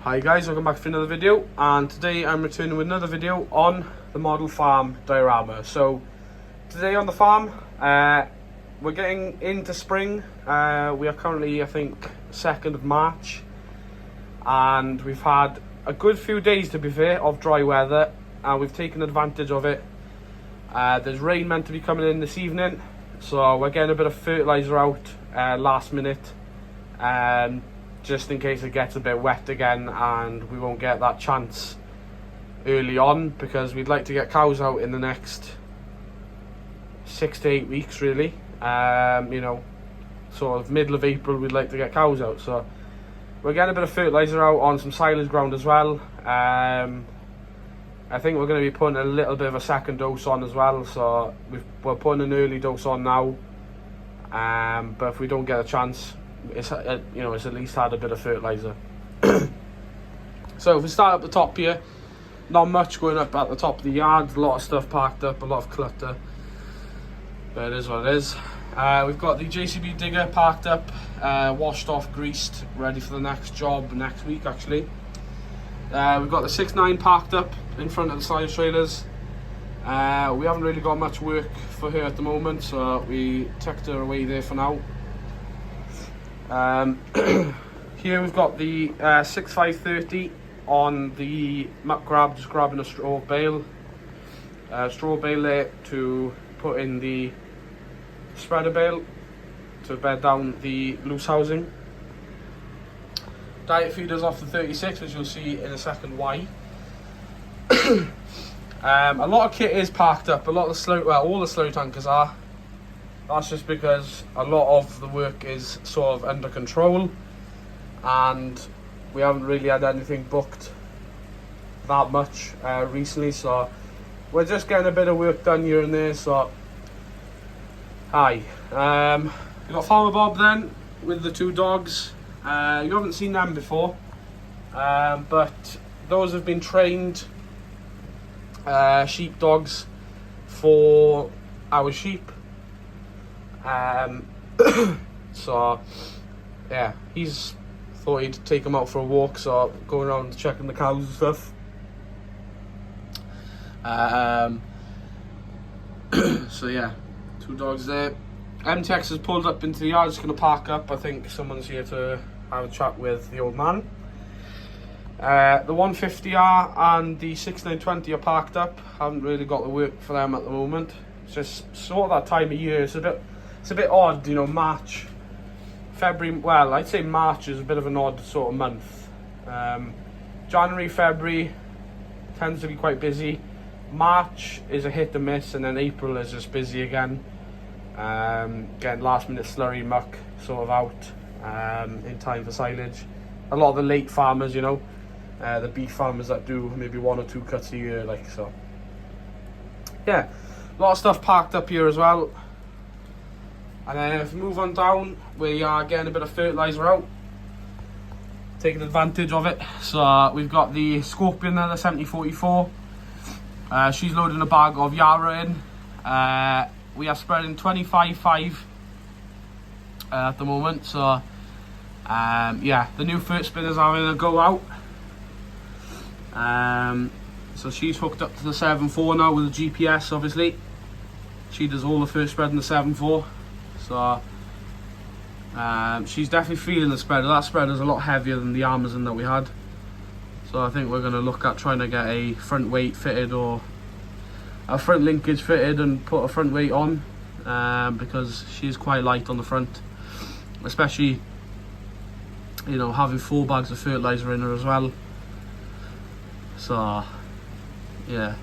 Hi guys, welcome back to another video, and today I'm returning with another video on the model farm diorama. So today on the farm, we're getting into spring. We are currently, I think, 2nd of March, and we've had a good few days, to be fair, of dry weather, and we've taken advantage of it. There's rain meant to be coming in this evening, so we're getting a bit of fertiliser out last minute, just in case it gets a bit wet again and we won't get that chance early on, because we'd like to get cows out in the next 6 to 8 weeks really. Sort of middle of April we'd like to get cows out, so we're getting a bit of fertiliser out on some silage ground as well. I think we're going to be putting a little bit of a second dose on as well, so we're putting an early dose on now, but if we don't get a chance, it's at least had a bit of fertiliser. So if we start at the top here, not much going up at the top of the yard, a lot of stuff parked up, a lot of clutter, but it is what it is. We've got the JCB digger parked up, washed off, greased, ready for the next job next week actually. We've got the 6.9 parked up in front of the silage trailers. We haven't really got much work for her at the moment, so we tucked her away there for now. Here we've got the 6530 on the muck grab, just grabbing a straw bale there to put in the spreader bale to bed down the loose housing. Diet feeders off the 36, as you'll see in a second why. A lot of kit is parked up, all the slurry tankers are. That's just because a lot of the work is sort of under control, and we haven't really had anything booked that much recently, so we're just getting a bit of work done here and there. So hi, we've got Farmer Bob then with the 2 dogs. You haven't seen them before, but those have been trained sheep dogs for our sheep. So yeah, he's thought he'd take them out for a walk, so going around checking the cows and stuff. So yeah, 2 dogs there. MTX has pulled up into the yard, just going to park up. I think someone's here to have a chat with the old man. The 150R and the 6920 are parked up. Haven't really got the work for them at the moment. It's just sort of that time of year. It's a bit odd, March, February, well, I'd say March is a bit of an odd sort of month. January, February tends to be quite busy. March is a hit and miss, and then April is just busy again. Getting last minute slurry muck sort of out in time for silage. A lot of the late farmers, the beef farmers that do maybe 1 or 2 cuts a year, so. Yeah, a lot of stuff parked up here as well. And then if we move on down, we are getting a bit of fertiliser out, taking advantage of it. So we've got the Scorpion there, the 7044. She's loading a bag of Yara in. We are spreading 25.5 at the moment. So yeah, the new fert spinners are having a go out. So she's hooked up to the 7.4 now with the GPS, obviously. She does all the fert spread in the 7.4. So she's definitely feeling the spreader. That spreader is a lot heavier than the Amazon that we had, so I think we're going to look at trying to get a front weight fitted or a front linkage fitted and put a front weight on, because she's quite light on the front, especially having 4 bags of fertiliser in her as well. So yeah,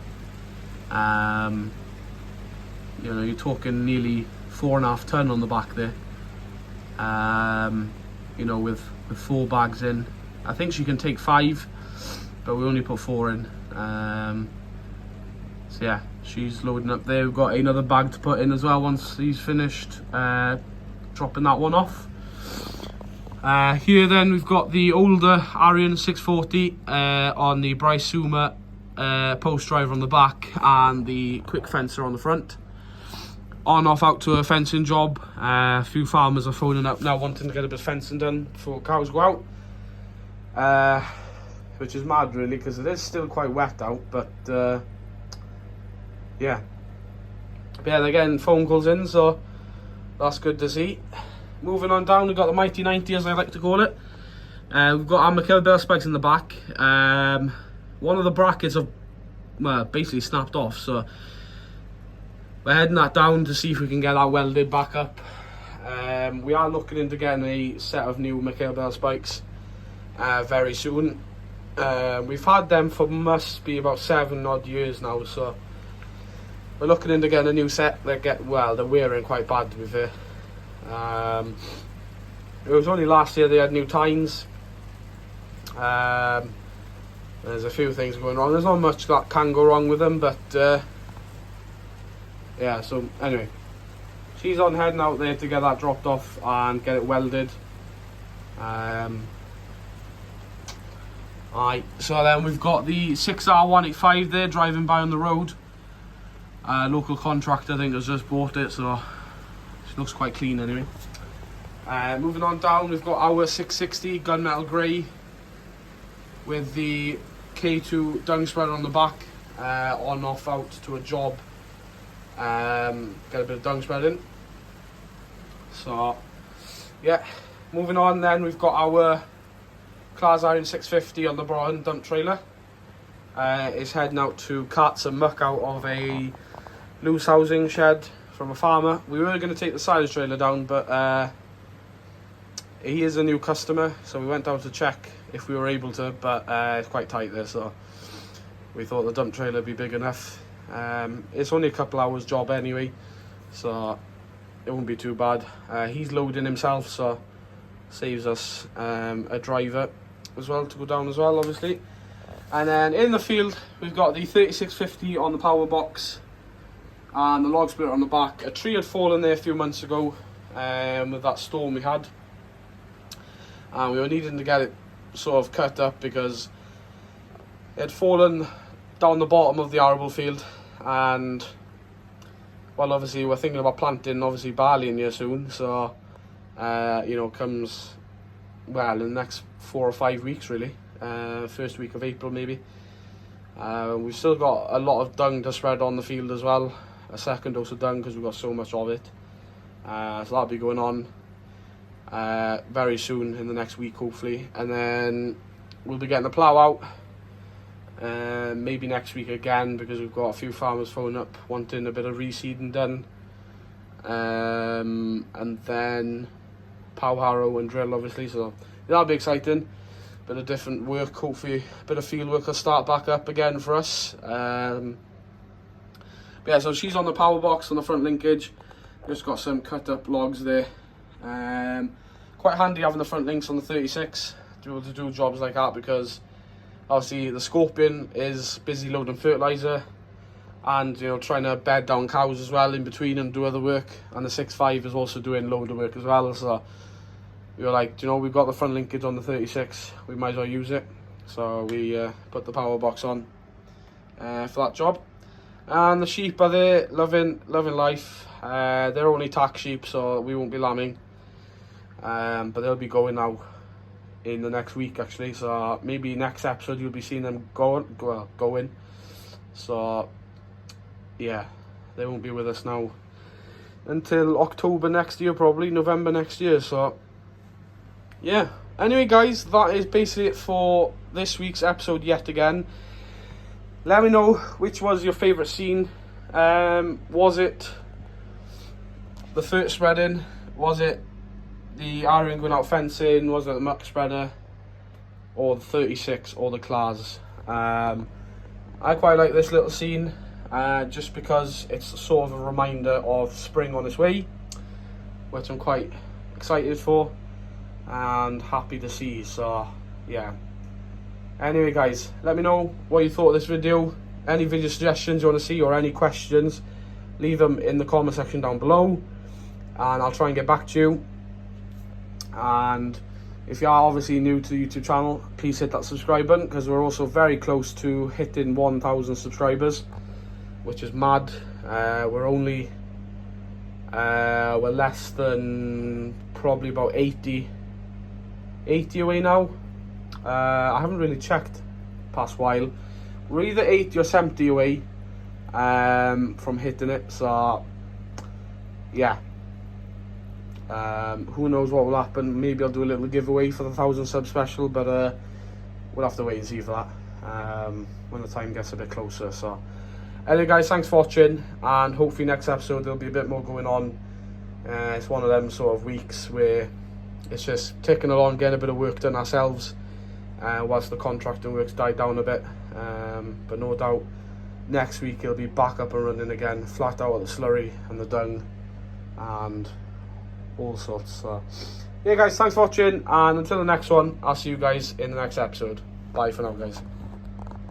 you're talking nearly 4.5 ton on the back there, with 4 bags in. I think she can take 5, but we only put 4 in. So yeah, she's loading up there. We've got another bag to put in as well once he's finished dropping that one off. Here then we've got the older Arian 640 on the Bryce Suma post driver on the back, and the quick fencer on the front. On off out to a fencing job. A few farmers are phoning up now wanting to get a bit of fencing done before cows go out. which is mad really, because it is still quite wet out, but yeah. But yeah, they're getting phone calls in, so that's good to see. Moving on down, we've got the Mighty 90, as I like to call it. We've got our McKillbell spikes in the back. One of the brackets have basically snapped off, so we're heading that down to see if we can get that welded back up. We are looking into getting a set of new McKillbell spikes very soon. We've had them for must be about 7 odd years now, so we're looking into getting a new set. They're wearing quite bad, to be fair. It was only last year they had new tines. There's a few things going wrong. There's not much that can go wrong with them, but yeah, so anyway, she's on heading out there to get that dropped off and get it welded. Alright, so then we've got the 6R185 there driving by on the road. Local contractor, I think, has just bought it, so it looks quite clean anyway. Moving on down, we've got our 660 gunmetal grey with the K2 dung spreader on the back, on off out to a job. Get a bit of dung spread in. So yeah, moving on then, we've got our Class Iron 650 on the Broughton dump trailer. It's heading out to cart some muck out of a loose housing shed from a farmer. We were going to take the silage trailer down, but he is a new customer, so we went down to check if we were able to, but it's quite tight there, so we thought the dump trailer would be big enough. It's only a couple hours job anyway, so it won't be too bad. He's loading himself, so saves us a driver as well to go down as well, obviously. And then in the field, we've got the 3650 on the power box and the log splitter on the back. A tree had fallen there a few months ago with that storm we had, and we were needing to get it sort of cut up because it had fallen down the bottom of the arable field. And well, obviously we're thinking about planting obviously barley in here soon, so you know, comes well in the next 4 or 5 weeks really, first week of April maybe. We've still got a lot of dung to spread on the field as well, a second dose of dung because we've got so much of it. So that'll be going on very soon in the next week hopefully, and then we'll be getting the plough out maybe next week again, because we've got a few farmers phoning up wanting a bit of reseeding done, and then power harrow and drill obviously, so that'll be exciting. Bit of different work, hopefully a bit of field work will start back up again for us. But yeah, so she's on the power box on the front linkage, just got some cut up logs there. Quite handy having the front links on the 36 to be able to do jobs like that, because obviously the Scorpion is busy loading fertiliser and, you know, trying to bed down cows as well in between and do other work, and the 6.5 is also doing load of work as well. So we were like, you know, we've got the front linkage on the 36, we might as well use it, so we put the power box on for that job. And the sheep are there loving life. They're only tack sheep, so we won't be lambing, but they'll be going now in the next week actually, so maybe next episode you'll be seeing them going. So yeah, they won't be with us now until October next year, probably November next year. So yeah, anyway guys, that is basically it for this week's episode yet again. Let me know which was your favourite scene. Was it the fert spreading? Was it the iron going out fencing? Was it the muck spreader? Or the 36 or the claws? I quite like this little scene, just because it's sort of a reminder of spring on its way, which I'm quite excited for and happy to see. So yeah, anyway guys, let me know what you thought of this video. Any video suggestions you want to see or any questions, leave them in the comment section down below and I'll try and get back to you. And if you are obviously new to the YouTube channel, please hit that subscribe button, because we're also very close to hitting 1,000 subscribers, which is mad. We're only we're less than probably about 80 away now. I haven't really checked past while. We're either 80 or 70 away from hitting it, so yeah. Who knows what will happen. Maybe I'll do a little giveaway for the 1,000 sub special, but we'll have to wait and see for that when the time gets a bit closer. So anyway guys, thanks for watching, and hopefully next episode there'll be a bit more going on. It's one of them sort of weeks where it's just ticking along, getting a bit of work done ourselves whilst the contracting work's died down a bit, but no doubt next week it'll be back up and running again, flat out at the slurry and the dung and all sorts. So yeah guys, thanks for watching, and until the next one, I'll see you guys in the next episode. Bye for now guys.